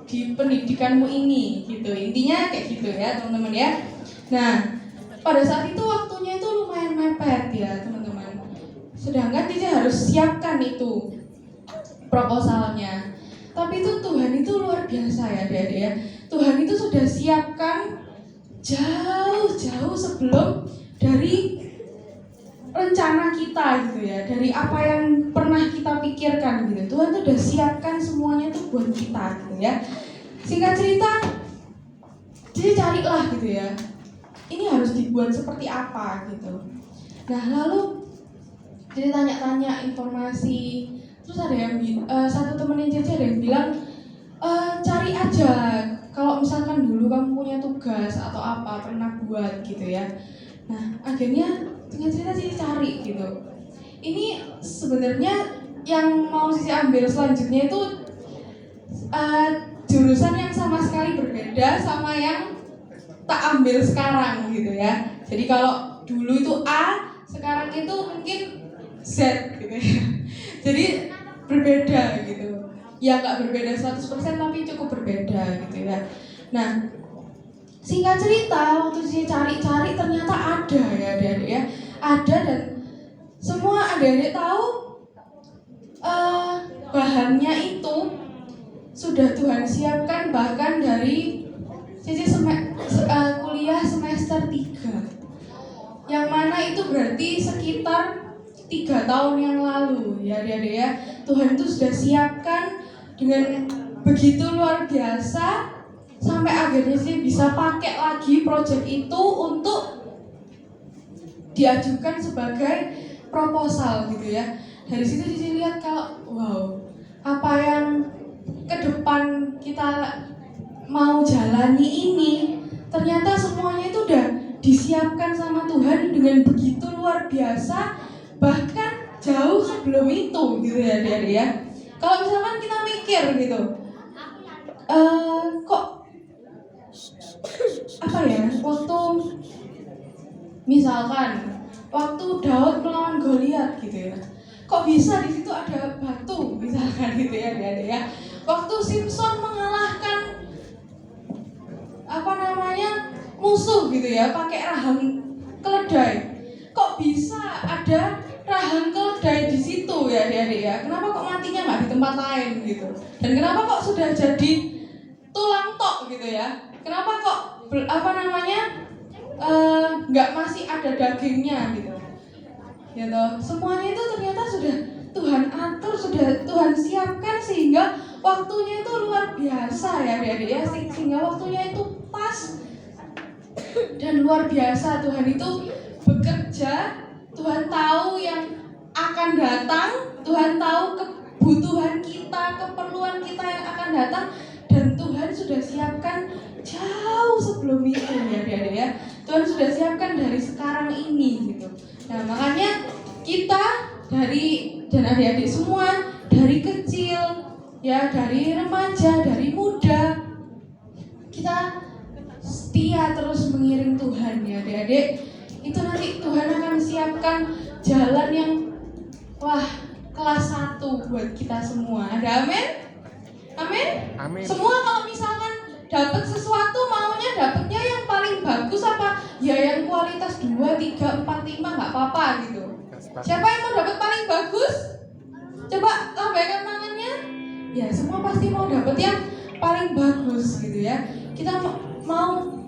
di pendidikanmu ini gitu. Intinya kayak gitu ya teman-teman ya. Nah, pada saat itu waktunya itu lumayan mepet ya teman-teman. Sedangkan dia harus siapkan itu proposalnya. Tapi itu Tuhan itu luar biasa ya adik-adik ya. Tuhan itu sudah siapkan jauh-jauh sebelum dari rencana kita gitu ya, dari apa yang pernah kita pikirkan gitu. Tuhan tuh udah siapkan semuanya tuh buat kita gitu ya. Singkat cerita, jadi carilah gitu ya, ini harus dibuat seperti apa gitu. Nah lalu jadi tanya-tanya informasi. Terus ada yang satu temennya Cici ada yang bilang cari aja, kalau misalkan dulu kamu punya tugas atau apa pernah buat gitu ya. Nah akhirnya dengan cerita Cici cari gitu. Ini sebenarnya yang mau Cici ambil selanjutnya itu jurusan yang sama sekali berbeda sama yang tak ambil sekarang gitu ya. Jadi kalau dulu itu A, sekarang itu mungkin Z gitu ya. Jadi berbeda gitu. Ya nggak berbeda 100% tapi cukup berbeda gitu ya. Nah, singkat cerita waktu saya cari-cari ternyata ada ya adik-adik ya. Ada, dan semua adik-adik tahu bahannya itu sudah Tuhan siapkan bahkan dari Cici kuliah semester 3. Yang mana itu berarti sekitar 3 tahun yang lalu ya adik-adik ya. Tuhan itu sudah siapkan dengan begitu luar biasa sampai akhirnya sih bisa pakai lagi proyek itu untuk diajukan sebagai proposal gitu ya. Dari situ Cici lihat kalau wow, apa yang ke depan kita mau jalani ini ternyata semuanya itu udah disiapkan sama Tuhan dengan begitu luar biasa, bahkan jauh sebelum itu gitu ya adik-adik ya. Kalau misalkan kita mikir gitu, kok apa ya, waktu Daud melawan Goliat gitu ya, kok bisa di situ ada batu misalkan gitu ya adik-adik ya. Waktu Simpson mengalahkan musuh gitu ya pakai rahang keledai, kok bisa ada rahang keledai di situ ya adik-adik ya. Kenapa kok matinya nggak di tempat lain gitu, dan kenapa kok sudah jadi tulang tok gitu ya, kenapa kok nggak masih ada dagingnya gitu ya toh. Semuanya itu ternyata sudah Tuhan atur, sudah Tuhan siapkan sehingga waktunya itu luar biasa ya adik-adik ya, sehingga waktunya itu pas dan luar biasa. Tuhan itu bekerja, Tuhan tahu yang akan datang, Tuhan tahu kebutuhan kita, keperluan kita yang akan datang, dan Tuhan sudah siapkan jauh sebelum itu ya adik-adik ya. Tuhan sudah siapkan dari sekarang ini gitu. Nah makanya kita dan adik-adik semua dari kecil ya, dari remaja, dari muda, kita setia terus mengiring Tuhan ya adik-adik. Itu nanti Tuhan akan siapkan jalan yang kelas 1 buat kita semua. Ada amin? Amin? Amin. Semua kalau misalkan dapat sesuatu maunya dapatnya yang paling bagus apa? Ya yang kualitas 2, 3, 4, 5 nggak apa-apa gitu. Siapa yang mau dapat paling bagus? Coba lambaikan tangannya. Ya semua pasti mau dapat yang paling bagus gitu ya. Kita mau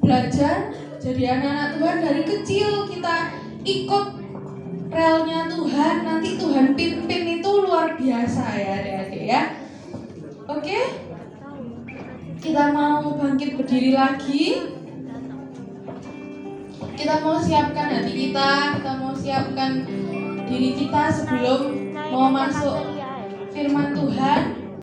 belajar jadi anak-anak Tuhan dari kecil, kita ikut relnya Tuhan, nanti Tuhan pimpin itu luar biasa ya adik-adik ya. Oke? Kita mau bangkit berdiri lagi. Kita mau siapkan hati kita mau siapkan diri kita sebelum mau masuk firman Tuhan.